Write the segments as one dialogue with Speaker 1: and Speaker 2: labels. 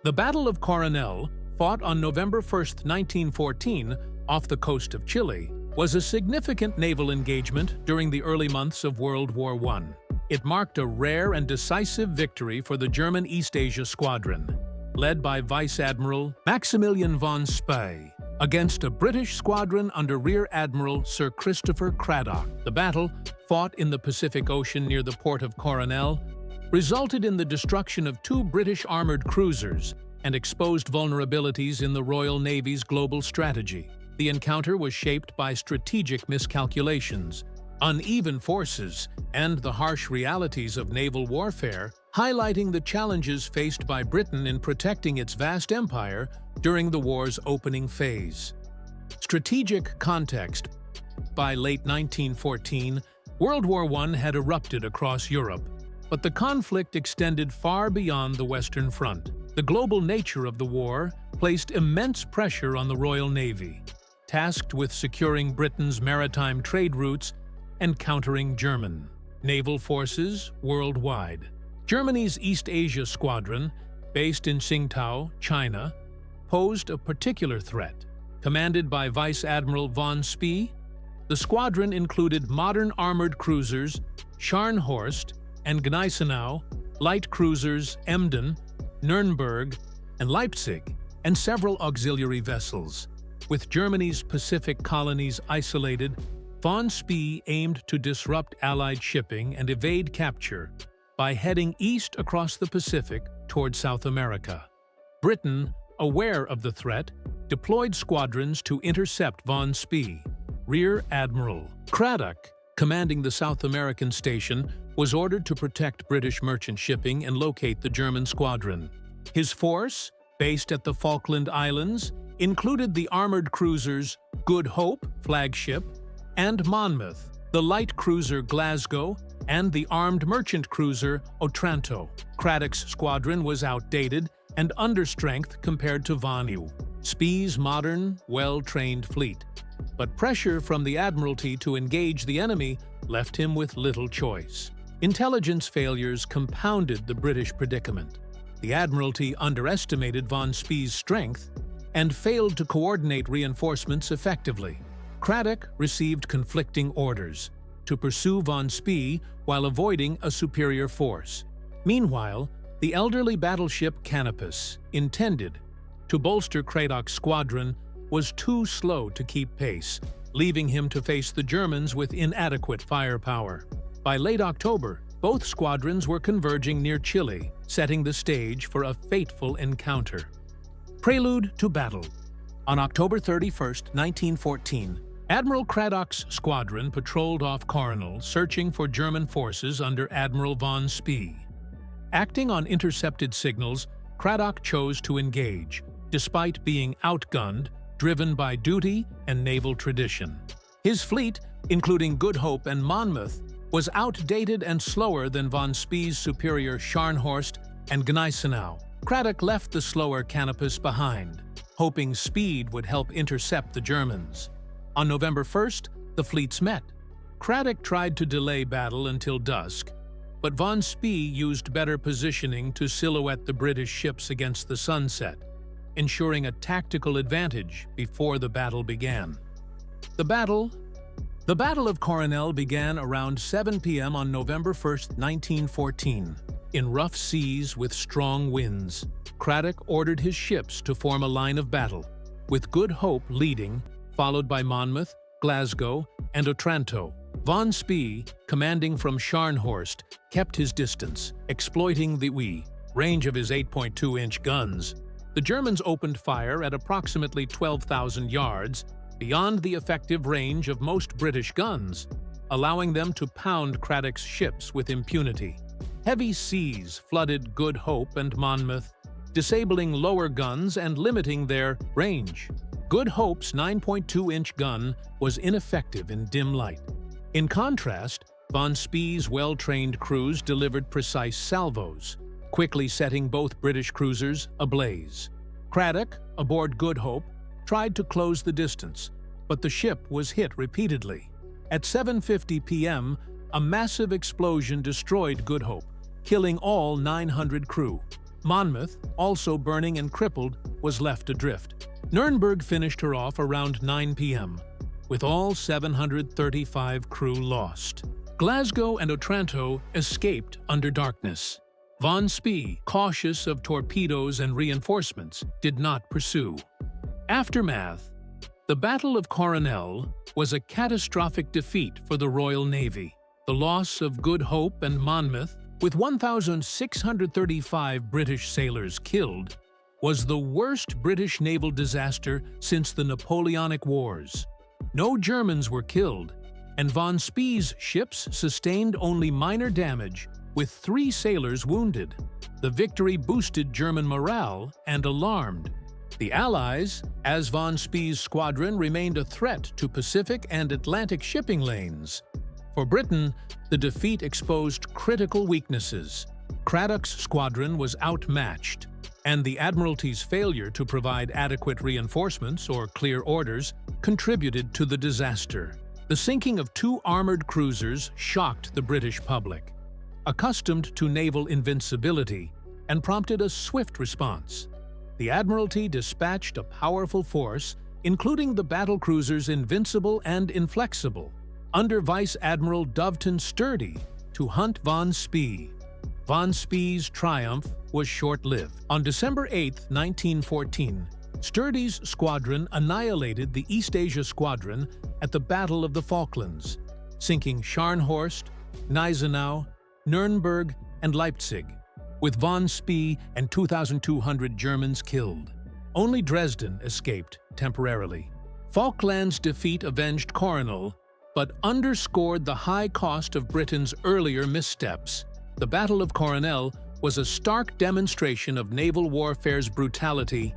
Speaker 1: The Battle of Coronel, fought on November 1, 1914, off the coast of Chile, was a significant naval engagement during the early months of World War I. It marked a rare and decisive victory for the German East Asia Squadron, led by Vice Admiral Maximilian von Spee, against a British squadron under Rear Admiral Sir Christopher Cradock. The battle, fought in the Pacific Ocean near the port of Coronel, resulted in the destruction of 2 British armored cruisers and exposed vulnerabilities in the Royal Navy's global strategy. The encounter was shaped by strategic miscalculations, uneven forces, and the harsh realities of naval warfare, highlighting the challenges faced by Britain in protecting its vast empire during the war's opening phase. Strategic context. By late 1914, World War I had erupted across Europe, but the conflict extended far beyond the Western Front. The global nature of the war placed immense pressure on the Royal Navy, tasked with securing Britain's maritime trade routes and countering German naval forces worldwide. Germany's East Asia Squadron, based in Tsingtao, China, posed a particular threat. Commanded by Vice Admiral von Spee, the squadron included modern armored cruisers Scharnhorst and Gneisenau, light cruisers Emden, Nürnberg, and Leipzig, and several auxiliary vessels. With Germany's Pacific colonies isolated, von Spee aimed to disrupt Allied shipping and evade capture by heading east across the Pacific toward South America. Britain, aware of the threat, deployed squadrons to intercept von Spee. Rear Admiral Cradock, commanding the South American station, was ordered to protect British merchant shipping and locate the German squadron. His force, based at the Falkland Islands, included the armored cruisers Good Hope, flagship, and Monmouth, the light cruiser Glasgow, and the armed merchant cruiser Otranto. Cradock's squadron was outdated and understrength compared to von Spee's modern, well-trained fleet. But pressure from the Admiralty to engage the enemy left him with little choice. Intelligence failures compounded the British predicament. The Admiralty underestimated von Spee's strength and failed to coordinate reinforcements effectively. Cradock received conflicting orders to pursue von Spee while avoiding a superior force. Meanwhile, the elderly battleship Canopus, intended to bolster Cradock's squadron, was too slow to keep pace, leaving him to face the Germans with inadequate firepower. By late October, both squadrons were converging near Chile, setting the stage for a fateful encounter. Prelude to battle. On October 31, 1914, Admiral Cradock's squadron patrolled off Coronel, searching for German forces under Admiral von Spee. Acting on intercepted signals, Cradock chose to engage, despite being outgunned, driven by duty and naval tradition. His fleet, including Good Hope and Monmouth, was outdated and slower than von Spee's superior Scharnhorst and Gneisenau. Cradock left the slower Canopus behind, hoping speed would help intercept the Germans. On November 1st, the fleets met. Cradock tried to delay battle until dusk, but von Spee used better positioning to silhouette the British ships against the sunset, ensuring a tactical advantage before the battle began. The Battle of Coronel began around 7 p.m. on November 1, 1914. In rough seas with strong winds, Cradock ordered his ships to form a line of battle, with Good Hope leading, followed by Monmouth, Glasgow, and Otranto. Von Spee, commanding from Scharnhorst, kept his distance, exploiting the range of his 8.2-inch guns. The Germans opened fire at approximately 12,000 yards, beyond the effective range of most British guns, allowing them to pound Cradock's ships with impunity. Heavy seas flooded Good Hope and Monmouth, disabling lower guns and limiting their range. Good Hope's 9.2-inch gun was ineffective in dim light. In contrast, von Spee's well-trained crews delivered precise salvos, quickly setting both British cruisers ablaze. Cradock, aboard Good Hope, tried to close the distance, but the ship was hit repeatedly. At 7:50 p.m., a massive explosion destroyed Good Hope, killing all 900 crew. Monmouth, also burning and crippled, was left adrift. Nuremberg finished her off around 9 p.m., with all 735 crew lost. Glasgow and Otranto escaped under darkness. Von Spee, cautious of torpedoes and reinforcements, did not pursue. Aftermath: the Battle of Coronel was a catastrophic defeat for the Royal Navy. The loss of Good Hope and Monmouth, with 1,635 British sailors killed, was the worst British naval disaster since the Napoleonic Wars. No Germans were killed, and von Spee's ships sustained only minor damage, with 3 sailors wounded. The victory boosted German morale and alarmed the Allies, as von Spee's squadron remained a threat to Pacific and Atlantic shipping lanes. For Britain, the defeat exposed critical weaknesses. Craddock's squadron was outmatched, and the Admiralty's failure to provide adequate reinforcements or clear orders contributed to the disaster. The sinking of 2 armored cruisers shocked the British public, accustomed to naval invincibility, and prompted a swift response. The Admiralty dispatched a powerful force, including the battlecruisers Invincible and Inflexible, under Vice Admiral Doveton Sturdy, to hunt von Spee. Von Spee's triumph was short-lived. On December 8, 1914, Sturdy's squadron annihilated the East Asia Squadron at the Battle of the Falklands, sinking Scharnhorst, Gneisenau, Nuremberg, and Leipzig, with von Spee and 2,200 Germans killed. Only Dresden escaped temporarily. Falklands' defeat avenged Coronel, but underscored the high cost of Britain's earlier missteps. The Battle of Coronel was a stark demonstration of naval warfare's brutality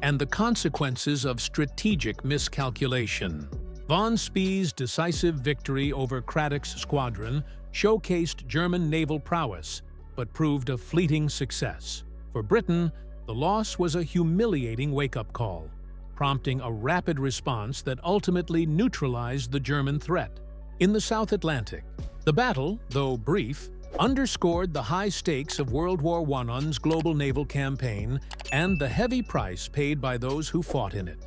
Speaker 1: and the consequences of strategic miscalculation. Von Spee's decisive victory over Craddock's squadron showcased German naval prowess, but proved a fleeting success. For Britain, the loss was a humiliating wake-up call, prompting a rapid response that ultimately neutralized the German threat. In the South Atlantic, the battle, though brief, underscored the high stakes of World War I's global naval campaign and the heavy price paid by those who fought in it.